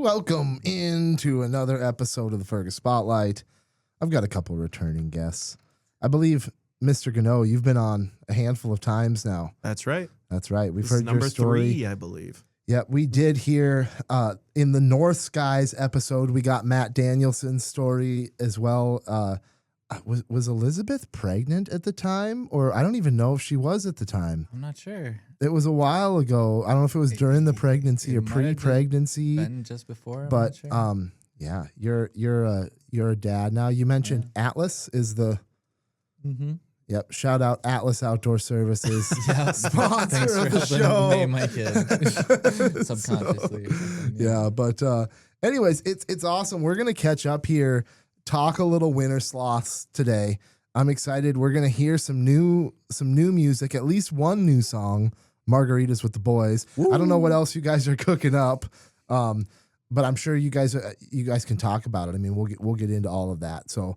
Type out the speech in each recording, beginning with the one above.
Welcome into another episode of the Fergus Spotlight. I've got a couple returning guests. I believe, Mr. Ganoe, you've been on a handful of times now. That's right. That's right. We've This heard is number your story. 3, I believe. Yeah, we did hear in the North Skies episode, we got Matt Danielson's story as well. Was Elizabeth pregnant at the time? Or I don't even know if she was at the time. I'm not sure. It was a while ago. I don't know if it was during the pregnancy or pre-pregnancy. Been just before, But I'm not sure. yeah, you're a dad now. You mentioned Atlas is the Yep. Shout out Atlas Outdoor Services, Yeah, sponsor thanks of for the helping show. name my kid subconsciously. Yeah, but anyways, it's awesome. We're gonna catch up here, talk a little Winter Sloths today. I'm excited. We're gonna hear some new music, at least one new song, Margaritas with the Boys. Woo. I don't know what else you guys are cooking up, but I'm sure you guys can talk about it. I mean, we'll get into all of that. So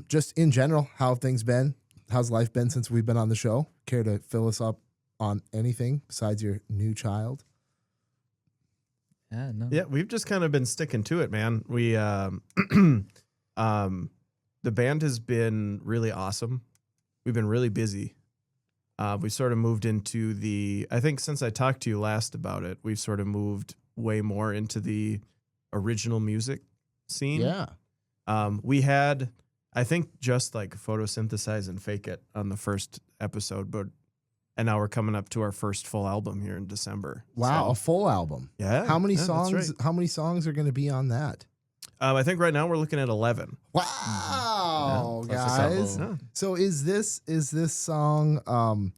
just in general, how have things been? How's life been since we've been on the show? Care to fill us up on anything besides your new child? Yeah, we've just kind of been sticking to it, man. We the band has been really awesome. We've been really busy. We sort of moved into I think since I talked to you last about it, we've sort of moved way more into the original music scene. Yeah. We had, I think, just like Photosynthesize and Fake It on the first episode, and now we're coming up to our first full album here in December. Wow, So, a full album. yeah. How many that's songs? right. How many songs are going to be on that? I think right now we're looking at 11. Wow, Yeah, plus a guys! couple. So is this song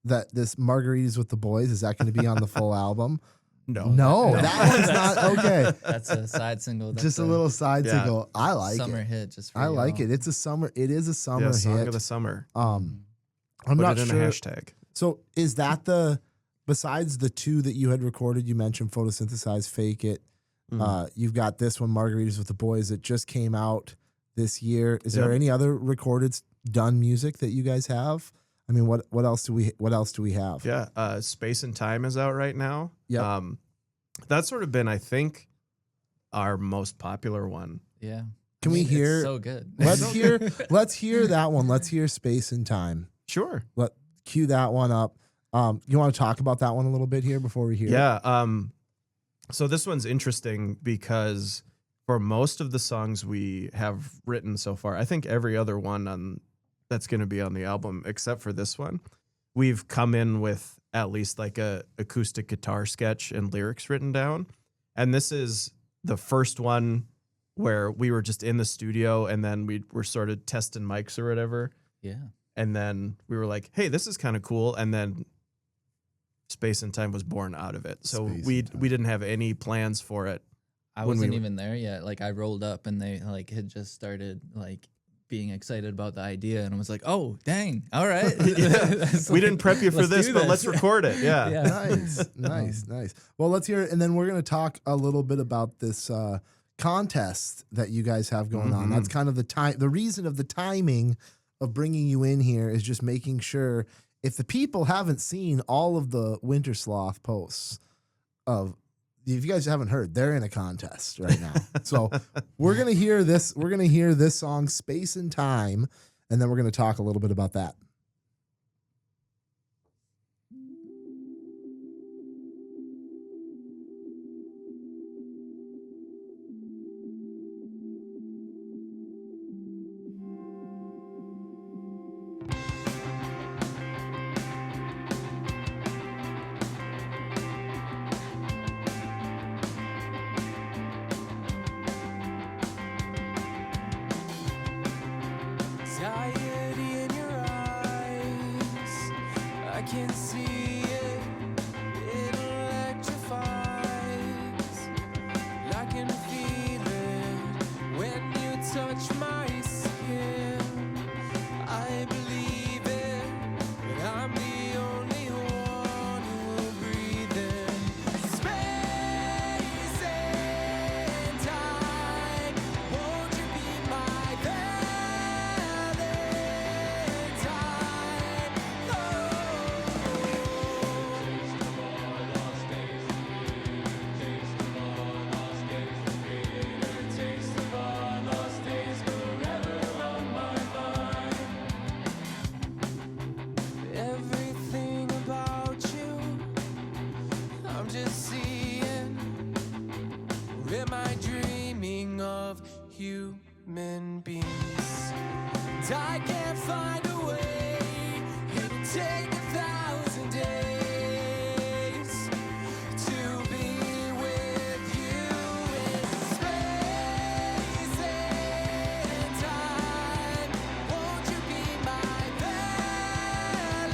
that this Margaritas with the Boys, is that going to be on the full album? No, that one's not okay. That's a side single. That's Just a little side Yeah. single. I like summer it. hit. Just for I like y'all. it. It is a summer Song hit. of the summer. I'm Put not it in sure. a hashtag. So is that besides the two that you had recorded? You mentioned Photosynthesize, Fake It. You've got this one, Margaritas with the Boys, that just came out this year. Is there Yep. any other recorded done music that you guys have? I mean, what else do we have? Yeah, Space and Time is out right now. Yep. That's sort of been, I think, our most popular one. Yeah. Can we It's hear? so good. Let's hear that one. Let's hear Space and Time. Sure. Cue that one up. You want to talk about that one a little bit here before we hear it? Yeah. So this one's interesting because for most of the songs we have written so far, I think every other one that's going to be on the album, except for this one, we've come in with at least like a acoustic guitar sketch and lyrics written down. And this is the first one where we were just in the studio and then we were sort of testing mics or whatever. Yeah. And then we were like, hey, this is kind of cool. And then Space and Time was born out of it. So Space we and Time. didn't have any plans for it. I When we wasn't were- even there yet. Like I rolled up and they like had just started like being excited about the idea, and I was like, "Oh, dang! All right." That's We like, didn't prep you for let's this, do but let's record it. Yeah. Yeah. Nice. Well, let's hear it, and then we're going to talk a little bit about this contest that you guys have going on. Mhm. That's kind of the reason of the timing of bringing you in here is just making sure if the people haven't seen all of the Winter Sloth posts if you guys haven't heard, they're in a contest right now. So we're going to hear this. We're going to hear this song, Space and Time, and then we're going to talk a little bit about that. Anxiety in your eyes, I can see human beings. And I can't find a way. It'll take 1,000 days to be with you in space and time. Won't you be my Valentine?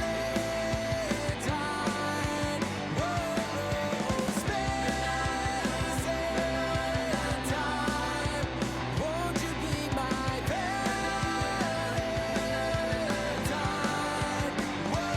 Whoa, space and time. Won't you be my Valentine? Whoa.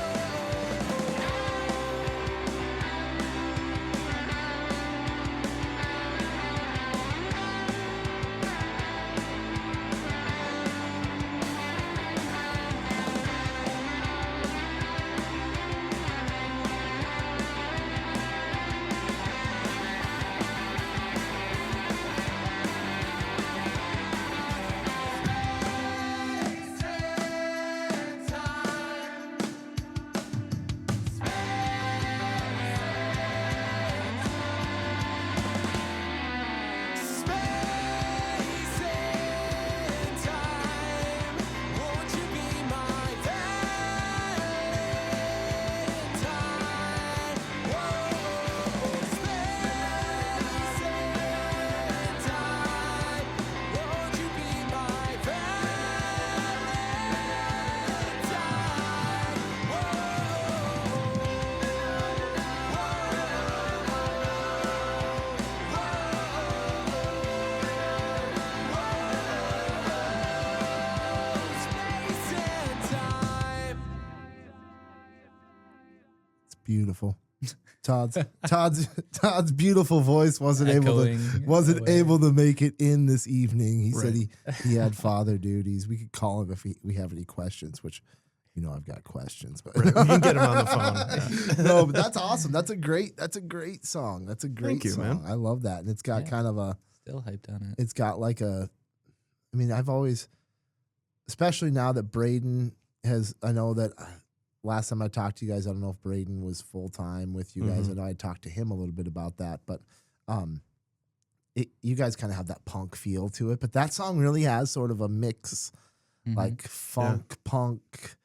Space and time. Won't you be my Valentine? Whoa, space and time. Won't you be my Valentine? Space and time. It's beautiful. Todd's beautiful voice wasn't Echoing away. able to make it in this evening. He said Right. he had father duties. We could call him if we have any questions, which I've got questions, but Right, we can get him on the phone. Yeah. no, but that's awesome. That's a great song. That's a great Thank you, song. man. I love that. And it's got Yeah. kind of a Still hyped on it. it's got like a I mean, I've always, especially now that Braden has, I know that last time I talked to you guys, I don't know if Braden was full time with you guys. Mhm. I know I talked to him a little bit about that, but you guys kind of have that punk feel to it. But that song really has sort of a mix, Mhm. like funk, punk,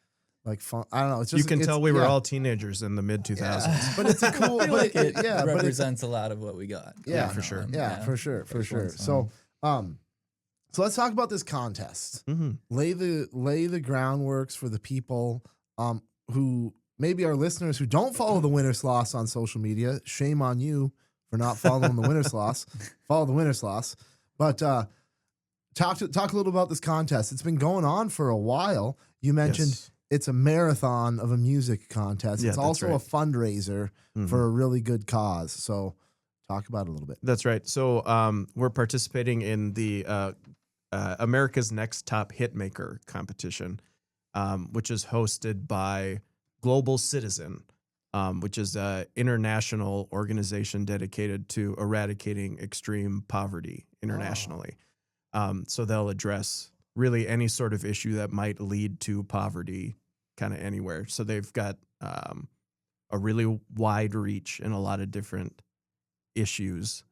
like funk. I don't know. It's just You can tell we were yeah. all teenagers in the mid 2000s. But it's a cool, I feel but like it yeah, but it's represents a lot of what we got. Yeah, going for sure. on. yeah, for sure, for First one sure. song. So let's talk about this contest. Mm-hmm. Lay the groundworks for the people who maybe are listeners who don't follow the Winter Sloths on social media. Shame on you for not following the Winter Sloths. Follow the Winter Sloths. But talk a little about this contest. It's been going on for a while. You mentioned Yes. it's a marathon of a music contest. Yeah, It's that's also right. a fundraiser Mhm. for a really good cause. So talk about it a little bit. That's right. So we're participating in the America's Next Top Hitmaker competition, which is hosted by Global Citizen, which is an international organization dedicated to eradicating extreme poverty internationally. So they'll address really any sort of issue that might lead to poverty kind of anywhere. So they've got a really wide reach in a lot of different issues.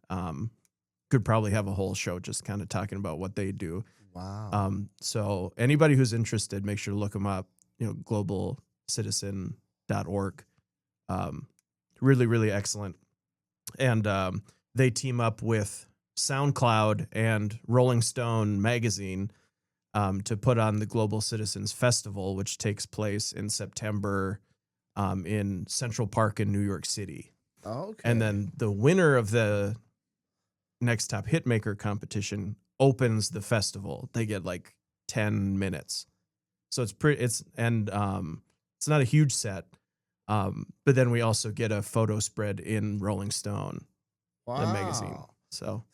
Could probably have a whole show just kind of talking about what they do. Wow. So anybody who's interested, make sure to look them up, globalcitizen.org. Really, really excellent. And they team up with SoundCloud and Rolling Stone magazine to put on the Global Citizens Festival, which takes place in September in Central Park in New York City. Okay. And then the winner of the Next Top Hitmaker competition opens the festival. They get like 10 minutes. So it's not a huge set. But then we also get a photo spread in Rolling Stone, the magazine. So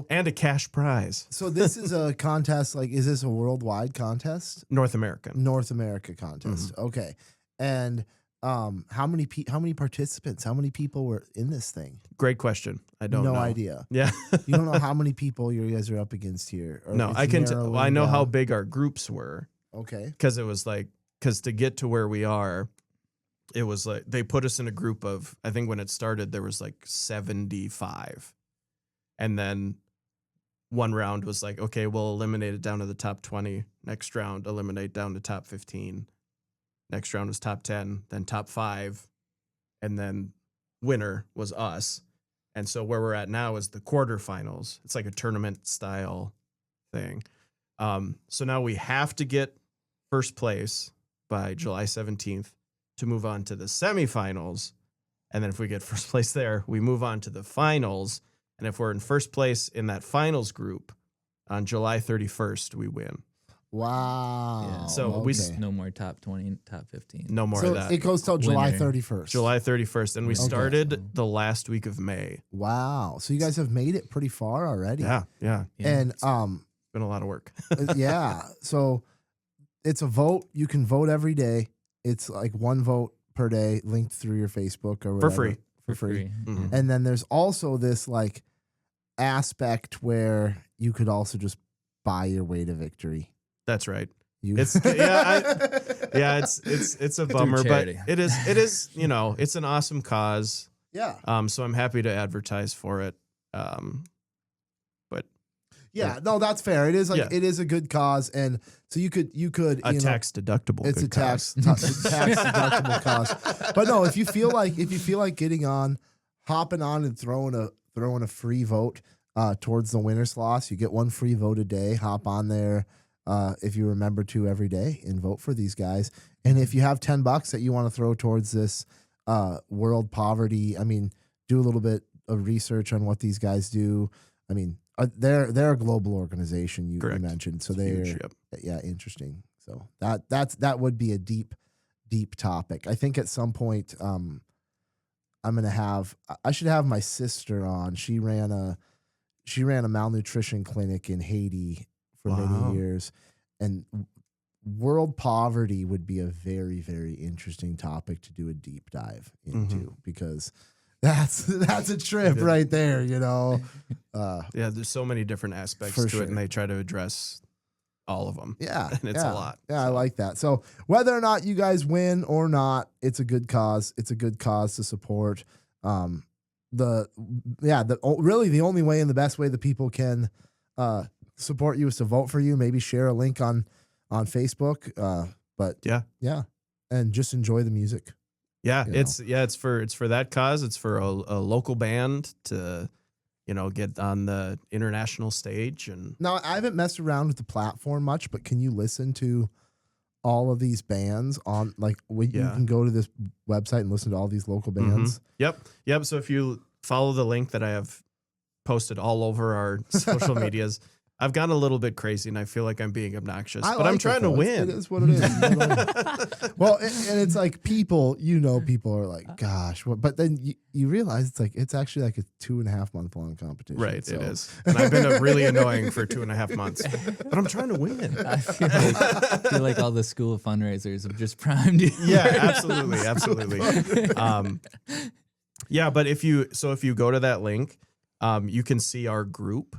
And a cash prize. so this is a contest. Like, is this a worldwide contest? North American. North America contest. Okay. And how many participants? How many people were in this thing? Great question. I don't know. No idea. Yeah. You don't know how many people you guys are up against here. Or No, it's I can. narrowing I know how down? big our groups were Okay. because it was like to get to where we are, it was like they put us in a group of, I think when it started there was like 75, and then one round was like, okay, we'll eliminate it down to the top 20. Next round, eliminate down to top 15. Next round was top 10, then top 5, and then winner was us. And so where we're at now is the quarterfinals. It's like a tournament style thing. So now we have to get first place by July 17th to move on to the semifinals. And then if we get first place there, we move on to the finals. And if we're in first place in that finals group on July 31st, we win. Wow. Yeah. So we s- No more top 20, top 15. No more So of that. it goes till July Winner. 31st. July 31st. And we Okay. started the last week of May. Wow. So you guys have made it pretty far already. Yeah. Yeah. And Been a lot of work. yeah. So it's a vote. You can vote every day. It's like one vote per day linked through your Facebook or whatever. For free. For free. Mhm. And then there's also this like aspect where you could also just buy your way to victory. That's right. You It's yeah, it's a bummer, but charity. it is, you know, it's an awesome cause. yeah. So I'm happy to advertise for it. But Yeah, no, that's fair. It is like Yeah. it is a good cause, and so you could a you know, tax deductible. it's a good cause. tax deductible cost. But no, if you feel like getting on, hopping on and throwing a free vote towards the Winter Sloths, you get one free vote a day. Hop on there if you remember to every day and vote for these guys. And if you have $10 that you want to throw towards this world poverty, I mean, do a little bit of research on what these guys do. I mean, they're a global organization you Correct. mentioned, so Huge, they're yep. yeah, interesting. So that would be a deep topic. I think at some point I should have my sister on. She ran a malnutrition clinic in Haiti for Wow. many years, and world poverty would be a very, very interesting topic to do a deep dive into because that's a trip Yeah. right there, you know. Yeah, there's so many different aspects For to sure. it, and they try to address all of them. Yeah, And it's a lot, Yeah, I so. like that. So whether or not you guys win or not, it's a good cause. It's a good cause to support. Really the only way and the best way that people can support you is to vote for you. Maybe share a link on Facebook. But Yeah. and just enjoy the music. Yeah, You know. it's for that cause. It's for a local band to, you know, get on the international stage. And Now I haven't messed around with the platform much, but can you listen to all of these bands on you Yeah. can go to this website and listen to all these local bands? Yep. So if you follow the link that I have posted all over our social medias, I've gone a little bit crazy, and I feel like I'm being obnoxious, but I'm like trying it, to though. win. It is what it is. You know? Well, and it's like people are like, gosh, what? But then you realize it's actually like a 2.5 month long competition. Right, so. it is. And I've been really annoying for 2.5 months, but I'm trying to win. I feel like all the school fundraisers have just primed you. Yeah, absolutely. Yeah, but if you go to that link, you can see our group,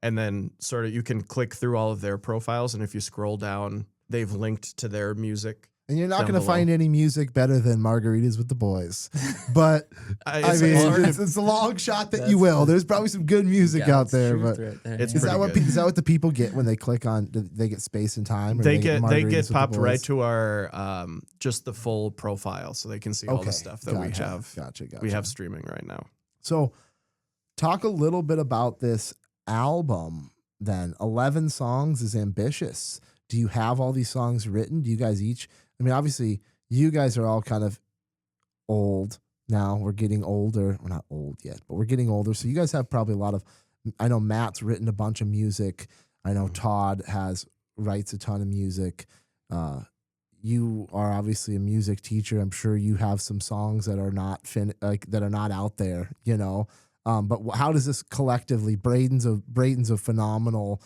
and then sort of you can click through all of their profiles, and if you scroll down, they've linked to their music. And you're not Down going to below. find any music better than Margaritas with the Boys. But It's it's a long shot that you will. There's probably some good music out there, but Right there, It's is pretty that good. what the people get when they click on? Do they get space and time? Or They do get Margaritas with the Uh, popped right Boys? to our just the full profile, so they can see all the stuff that we have. Gotcha. We have streaming right now. So, talk a little bit about this album then. 11 songs is ambitious. Do you have all these songs written? Do you guys each? I mean, obviously, you guys are all kind of old now. We're getting older. We're not old yet, but we're getting older. So, you guys have probably a lot of. I know Matt's written a bunch of music. I know Todd writes a ton of music. You are obviously a music teacher. I'm sure you have some songs that are not that are not out there, you know. But how does this collectively? Braden's a phenomenal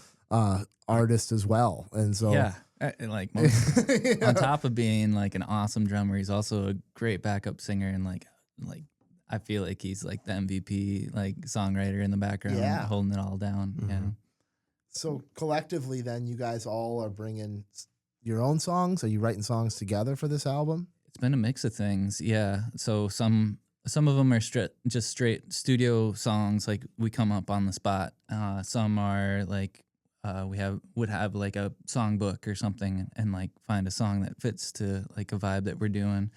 artist as well, and so Yeah. Like on top of being like an awesome drummer, he's also a great backup singer, and like I feel like he's like the MVP like songwriter in the background, Yeah. holding it all down. Yeah. So collectively, then you guys all are bringing your own songs. Are you writing songs together for this album? It's been a mix of things. Yeah. So some some of them are just straight studio songs, like we come up on the spot. Some are like would have like a songbook or something, and like find a song that fits to like a vibe that we're doing.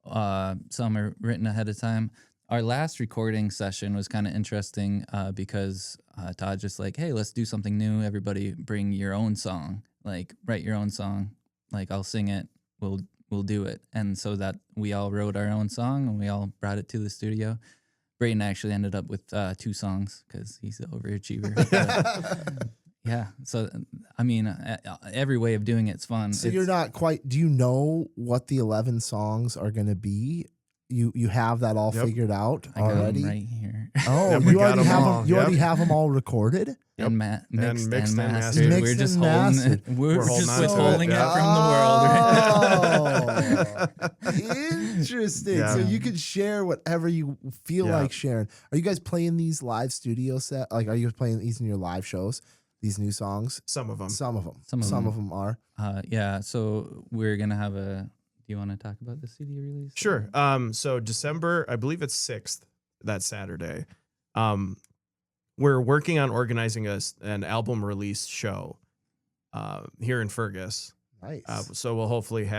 Some are written ahead of time. Our last recording session was kind of interesting because Todd just like, hey, let's do something new. Everybody bring your own song, like write your own song. Like I'll sing it. We'll do it. And so that we all wrote our own song and we all brought it to the studio. Brayden actually ended up with 2 songs because he's the overachiever. But, yeah. So, I mean, every way of doing it's fun. So you're not quite, do you know what the 11 songs are going to be? You have that all figured out I got 'em already? right here. Oh, Yep, we you got already 'em have all. them. You Yep. already have them all recorded. And mixed and mastered. Mixed We're just and holding mastered. it. We're holding just on to it, withholding it yeah. from the world. Interesting. Yeah. So you can share whatever you feel Yeah. like sharing. Are you guys playing these live studio set? Like, are you playing these in your live shows? These new songs? Some of them. Some of them. Some of them are. Yeah. So we're gonna have a. Do you want to talk about the CD release? Sure. So December, I believe it's 6th, that Saturday. We're working on organizing an album release show here in Fergus. Nice. So we'll hopefully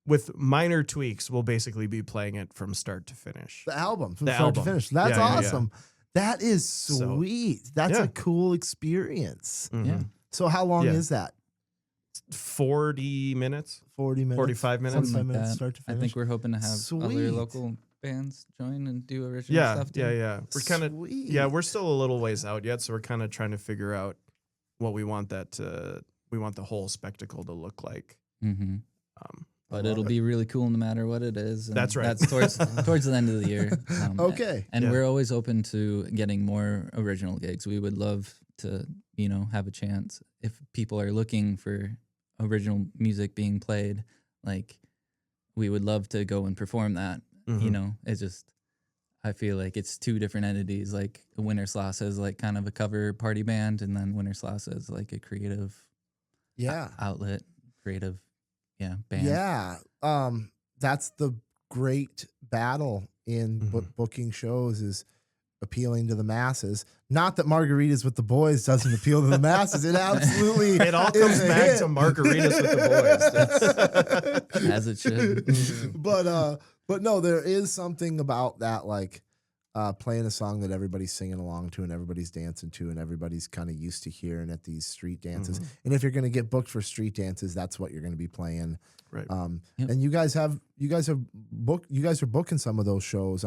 with minor tweaks, we'll basically be playing it from start to finish. the album from the start to album. finish. That's Yeah, yeah, yeah. awesome. That is So- sweet. That's Yeah. a cool experience. Mhm. Yeah. So how long Yeah. is that? 40 minutes, 40 minutes? 45 minutes. Something like minutes that. start to I finish. think we're hoping to have Sweet. other local bands join and do original Yeah, stuff too. yeah. We're kind of Sweet. yeah, we're still a little ways out yet, so we're kind of trying to figure out what we want we want the whole spectacle to look like. Mm-hmm. But love it'll it. be really cool no matter what it is. And That's right. That's towards the end of the year. Okay. And Yeah. we're always open to getting more original gigs. We would love to, have a chance if people are looking for original music being played. Like, we would love to go and perform that. Mhm. It's just, I feel like it's 2 different entities. Like Winter Sloths is like kind of a cover party band, and then Winter Sloths is like a creative Yeah. outlet, creative, band. Yeah. That's the great battle in booking shows is appealing to the masses. Not that Margaritas with the Boys doesn't appeal to the masses. It absolutely It all is comes a back hit. to margaritas with the boys. As it should. But no, there is something about that, like playing a song that everybody's singing along to and everybody's dancing to and everybody's kind of used to hearing at these street dances. And if you're going to get booked for street dances, that's what you're going to be playing. Right. Yep. And you guys are booking some of those shows.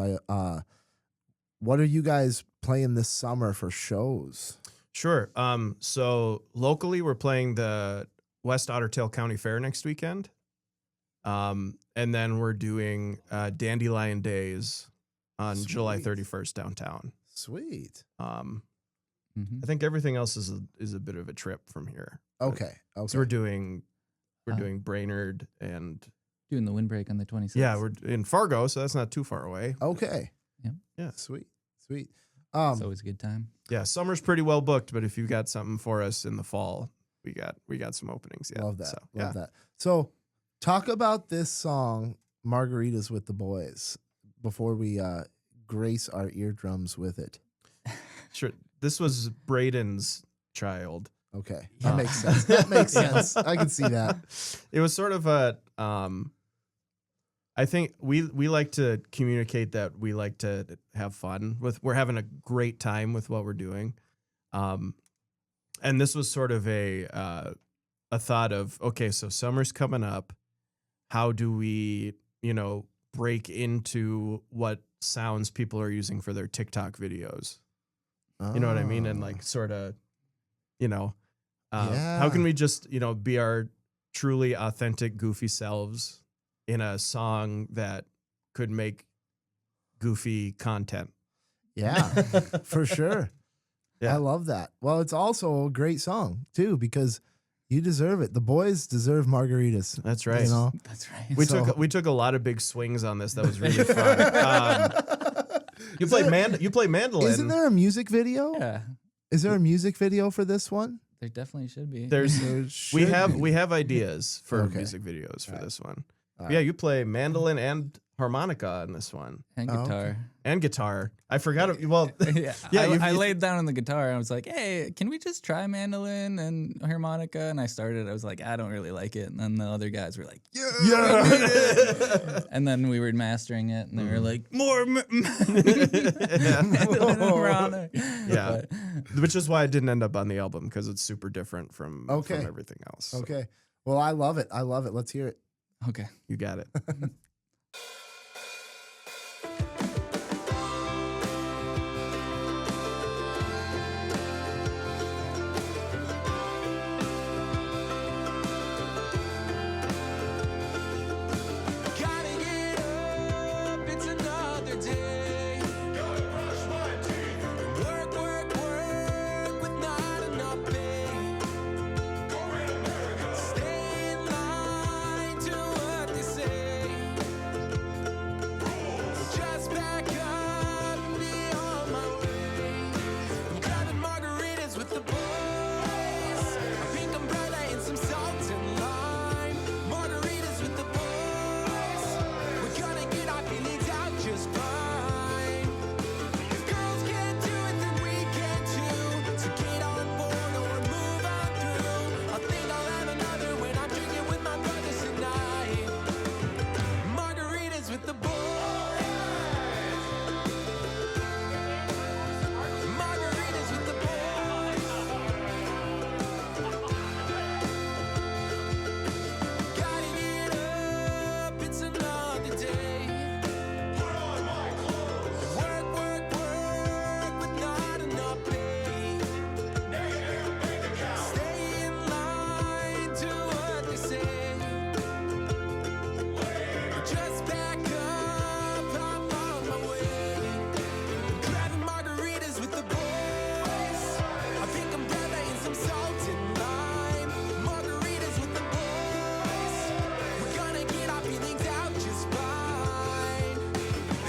What are you guys playing this summer for shows? Sure. So locally, we're playing the West Otter Tail County Fair next weekend. And then we're doing Dandelion Days on July Sweet. 31st downtown. Sweet. Mhm. I think everything else is a bit of a trip from here. Okay. So we're doing Brainerd and Doing the windbreak on the 26th. yeah, we're in Fargo, so that's not too far away. Okay. Yep. Yeah. Sweet. It's always a good time. Yeah, summer's pretty well booked, but if you've got something for us in the fall, we got some openings. Yeah, Love that. So, Love that. So talk about this song, Margaritas with the Boys, before we grace our eardrums with it. Sure. This was Braden's child. Okay. That makes sense. That makes sense. I can see that. It was sort of a I think we like to communicate that we like to have fun with. We're having a great time with what we're doing, and this was sort of a thought of, okay, so summer's coming up. How do we break into what sounds people are using for their TikTok videos? You know what I mean? And like sort of, how can we just be our truly authentic, goofy selves in a song that could make goofy content? Yeah, for sure. Yeah. I love that. Well, it's also a great song too, because you deserve it. The boys deserve margaritas. That's right. You know? That's right. We took a lot of big swings on this. That was really fun. You play mandolin. Isn't there a music video? Yeah, Is there a music video for this one? there definitely should be. There's There we should have be. we have ideas for Okay. music videos for this one. All Yeah, right. you play mandolin and harmonica on this one And Oh, okay. guitar. and guitar. I forgot it. Well, Yeah, Yeah, I you- laid down on the guitar and I was like, "Hey, can we just try mandolin and harmonica?" And I started. I was like, "I don't really like it." And then the other guys were like, "Yeah." And then we were mastering it, and they were like, "More mandolin and harmonica." Yeah. But- which is why it didn't end up on the album because it's super different from Okay. everything else. So Okay. Well, I love it. I love it. Let's hear it. okay. you got it. Gotta get up, it's another day. Gotta brush my teeth. Work, work, work with not enough pay. Corporate America. Stay in line to what they say. Just back up and be on my way. I'm grabbing margaritas with the boys. A pink umbrella and some salt and lime. Margaritas with the boys. We're gonna get our feelings out just fine. If girls can't do it, then we can too. So get on board or move on through. I think I'll have another when I'm drinking with my brothers tonight. Margaritas with the boys. Margaritas with the boys. Gotta get up, it's another day. Put on my clothes. Work, work, work with not enough pay. Stay in line to what they say. Just back up, I'm on my way. Grabbing margaritas with the boys. I think umbrella and some salt and lime. Margaritas with the boys. We're gonna get our feelings out just fine.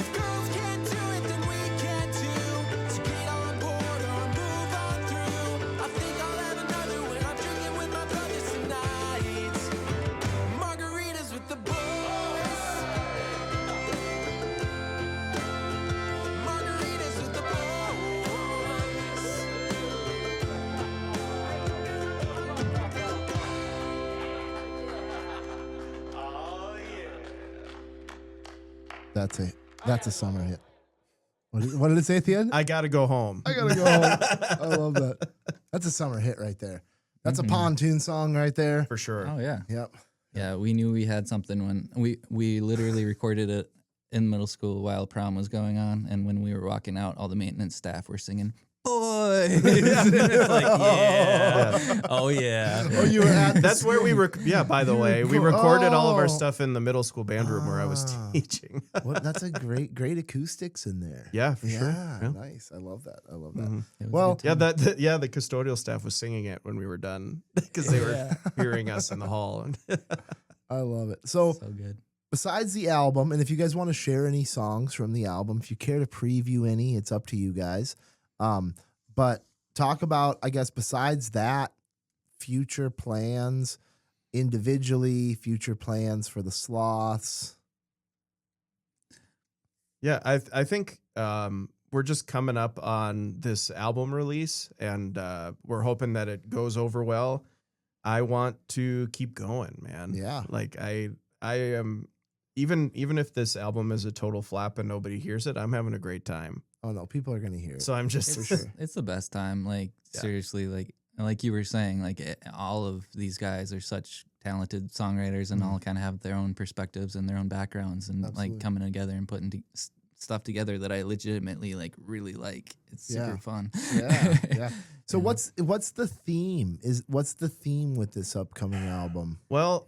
If girls can't do it, then we can too. So get on board or move on through. I think I'll have another when I'm drinking with my brothers tonight. Margaritas with the boys. Margaritas with the boys. That's a summer hit. What did it say at the end? I gotta go home. I gotta go home. I love that. That's a summer hit right there. That's a pontoon song right there. For sure. Oh yeah. Yep. Yeah, we knew we had something when we literally recorded it in middle school while prom was going on, and when we were walking out, all the maintenance staff were singing "Boys." It's like, yeah, oh yeah. Oh, you were at That's where we were. Yeah, by the way, we recorded all of Oh. our stuff in the middle school band room where I was Ah. teaching. what? That's a great acoustics in there. Yeah, for Yeah, sure. Yeah. nice. I love that. I love that. Mhm. It was a Well, good time. The custodial staff was singing it when we were done because they were hearing us in the hall. I love it. So, so good. besides the album, and if you guys want to share any songs from the album, if you care to preview any, it's up to you guys. But talk about, I guess, besides that, future plans individually, future plans for the Sloths. Yeah, I think we're just coming up on this album release, and we're hoping that it goes over well. I want to keep going, man. Yeah. Like I am even if this album is a total flop and nobody hears it, I'm having a great time. Oh no, people are gonna hear it. So I'm just For sure. It's the best time. Like Yeah. seriously, like you were saying, all of these guys are such talented songwriters and all kind of have their own perspectives and their own backgrounds, and Absolutely. like coming together and putting stuff together that I legitimately really like. It's super Yeah. fun. Yeah, yeah. So Yeah. what's the theme? What's the theme with this upcoming album? well,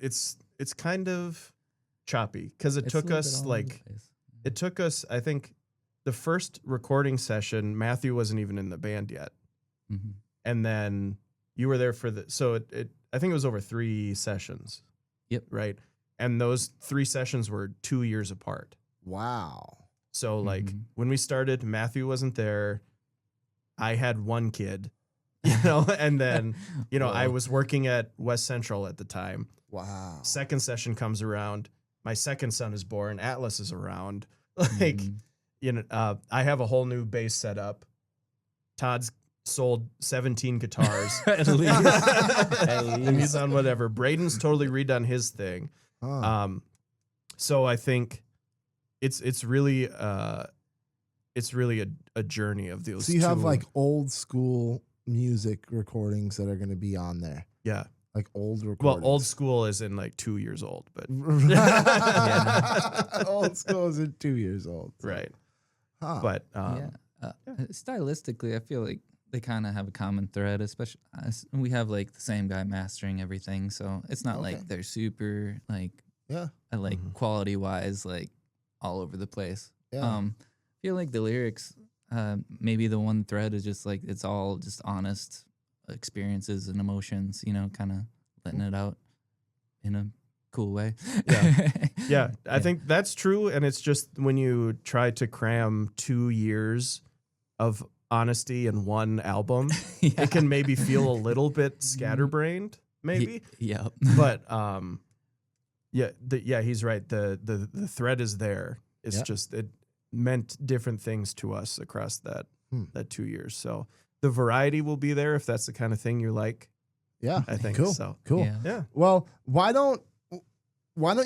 it's kind of choppy because it It's a took little bit us all over like the place. it took us. I think the first recording session, Matthew wasn't even in the band yet. Mhm. And then you were there for it I think it was over 3 sessions. Yep. Right. And those 3 sessions were 2 years apart. Wow. So like Mhm. when we started, Matthew wasn't there. I had 1 kid, you know, and then, you know, I Whoa. was working at West Central at the time. Wow. Second session comes around. my second son is born, Atlas is around. Like, I have a whole new bass set up. Todd's sold 17 guitars. At least. At And he's on whatever. Braden's totally redone his thing. So I think it's really a journey of those. So you have two. like old school music recordings that are going to be on there. Yeah. Like old recordings. Well, old school is in like 2 years old, but Old school is 2 years old. right. Huh. But stylistically, I feel like they kind of have a common thread, especially we have like the same guy mastering everything, so it's not like they're super like quality wise like all over the place. I feel like the lyrics, maybe the one thread is just like it's all just honest experiences and emotions, kind of letting it out in a cool way. Yeah, I think that's true. And it's just when you try to cram 2 years of honesty in one album, it can maybe feel a little bit scatterbrained, maybe. Yeah. But he's right. The thread is there. It's just it meant different things to us across that 2 years. So the variety will be there if that's the kind of thing you like. Yeah, I think cool. so. Cool. Yeah. Well, why don't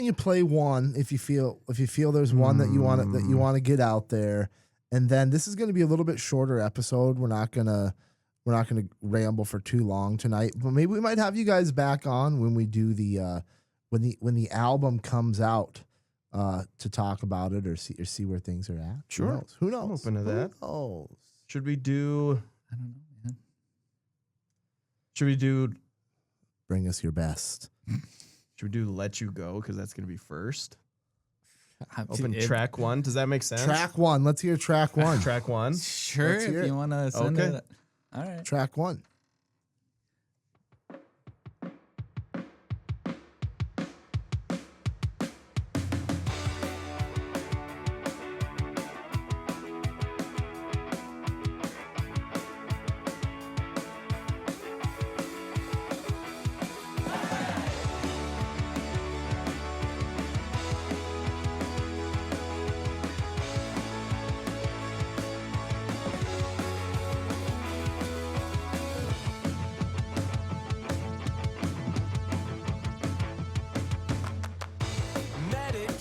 you play one if you feel there's one that you want to get out there, and then this is going to be a little bit shorter episode. We're not gonna ramble for too long tonight, but maybe we might have you guys back on when we do the when the album comes out to talk about it or see where things are at. Sure. Who knows? I'm open to that. Oh, Should we do? I don't know, man. Should we do? bring us your best. Should we do "Let You Go" because that's going to be first? Open Track 1. Does that make sense? Track 1. Let's hear track 1. Track 1. Sure, Let's hear if it. you want to send Okay. it. All right. Track 1.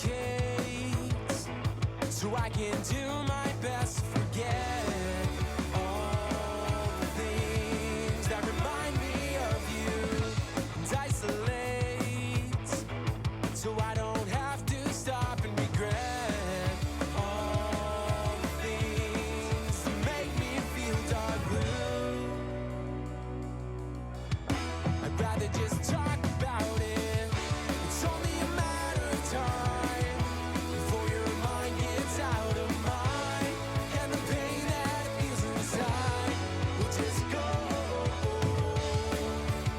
Medicate so I can do my best to forget all the things that remind me of you, and isolate so I don't have to stop and regret all the things that make me feel dark blue. I'd rather just talk about it. It's only a matter of time before your mind gets out of mind, and the pain that feels inside will just go.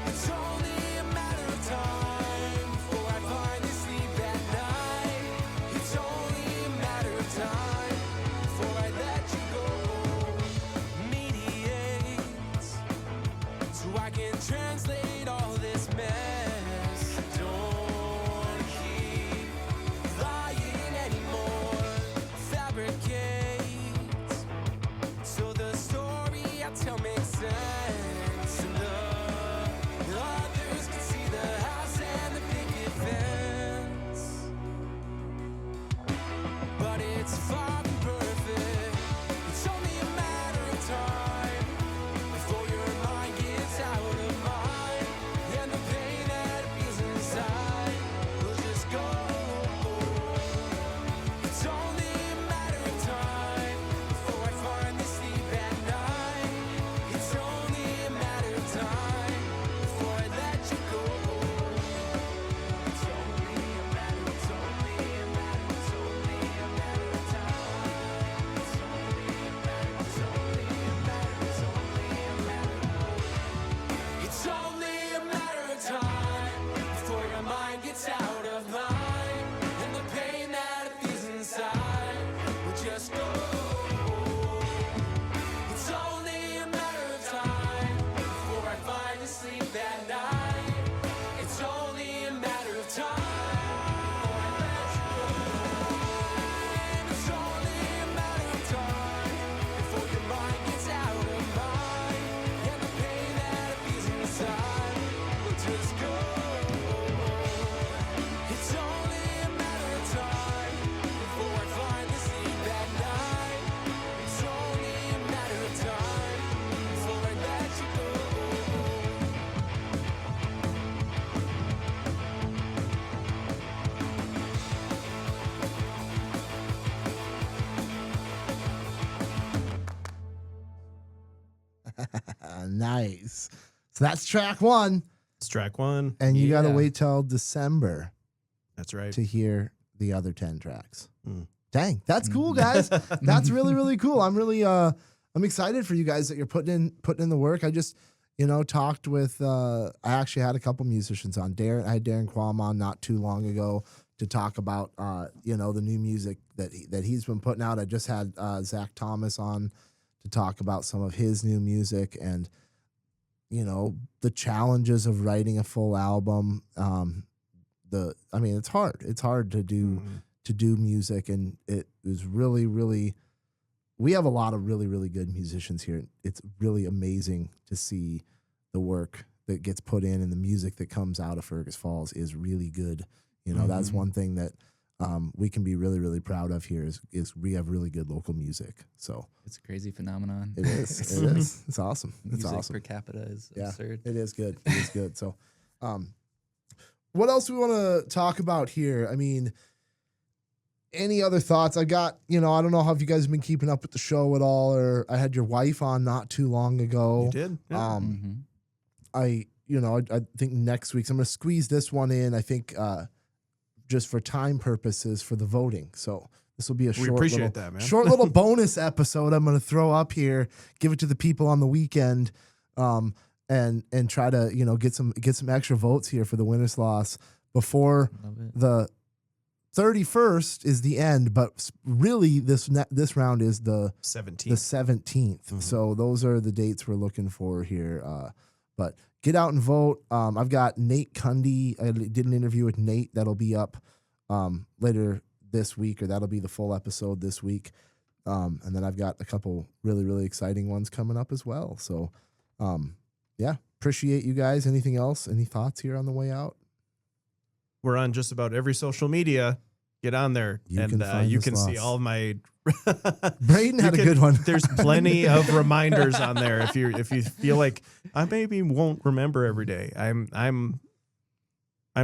It's only a matter of time before I finally sleep at night. It's only a matter of time before I let you go. Mediate so I can translate all this mess. Don't wanna keep lying anymore. Fabricate so the story I tell makes sense, and the others can see the house and the picket fence. But it's far from perfect. It's only a matter of time before your mind gets out of mind, and the pain that feels inside will just go. It's only a matter of time before I finally sleep at night. It's only a matter of time before I let you go. It's only a matter, it's only a matter, it's only a matter of time. It's only a matter, it's only a matter, it's only a matter. It's only a matter of time before your mind gets out of line, and the pain that it feels inside will just go. It's only a matter of time before I finally sleep at night. It's only a matter of time before I let It's only a matter of time before your mind gets out of mind, and the pain that it feels inside will just go. It's only a matter of time before I finally sleep at night. It's only a matter of time before I let you go. Nice. So that's track 1, It's track 1. and you got to Yeah. wait till December That's right. to hear the other 10 tracks. Mm. Dang, that's cool, guys. That's really, really cool. I'm really I'm excited for you guys that you're putting in the work. I just, talked with I actually had a couple musicians on. I had Darren Quam on not too long ago to talk about the new music that he's been putting out. I just had Zach Thomas on to talk about some of his new music and the challenges of writing a full album. It's hard. It's hard to do music, and it was really, really. We have a lot of really, really good musicians here. It's really amazing to see the work that gets put in, and the music that comes out of Fergus Falls is really good. That's one thing that we can be really, really proud of here is we have really good local music. So It's a crazy phenomenon. it is. It is. It's awesome. It's Music awesome. per capita is Yeah, absurd. it is good. It is good. So, what else we want to talk about here? I mean, any other thoughts? I got, I don't know how if you guys have been keeping up with the show at all, or I had your wife on not too long ago. You did? Yeah. Mhm. I think next week, so I'm going to squeeze this one in. I think, just for time purposes for the voting. So this will be a We short appreciate little, that, man. short little bonus episode I'm going to throw up here, give it to the people on the weekend, and try to, get some extra votes here for the Winter Sloths before Love it. the 31st is the end, but really this round is the 17. 17th. Mhm. So those are the dates we're looking for here. But get out and vote. I've got Nate Cundy. I did an interview with Nate that'll be up later this week, or that'll be the full episode this week. And then I've got a couple really, really exciting ones coming up as well. So, appreciate you guys. Anything else? Any thoughts here on the way out? We're on just about every social media. Get on there, You and can find you the can see sloths. all my. Braden had You a can- good one. There's plenty of reminders on there. If you feel like I maybe won't remember every day, I'm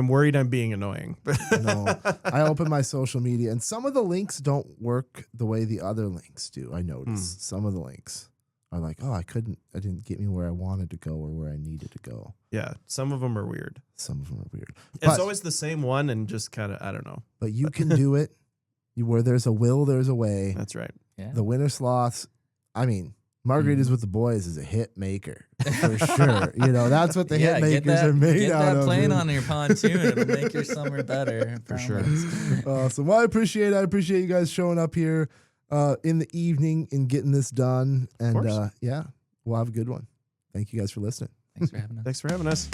worried I'm being annoying. No, I open my social media, and some of the links don't work the way the other links do. I noticed some of the links are like, oh, I didn't get me where I wanted to go or where I needed to go. Yeah, some of them are weird. Some of them are weird. It's But- always the same one, and just kind of I don't know. But you can do it. Where there's a will, there's a way. That's right. Yeah. The Winter Sloths, Margaritas with the Boys is a hit maker for sure. That's what the hit get makers are made get out that of. plane dude. on your pontoon. It'll make your summer better. I For sure. promise. Awesome. Well, I appreciate you guys showing up here in the evening and getting this done. And course. we'll have a good one. Thank you guys for listening. Thanks for having us. Thanks for having us.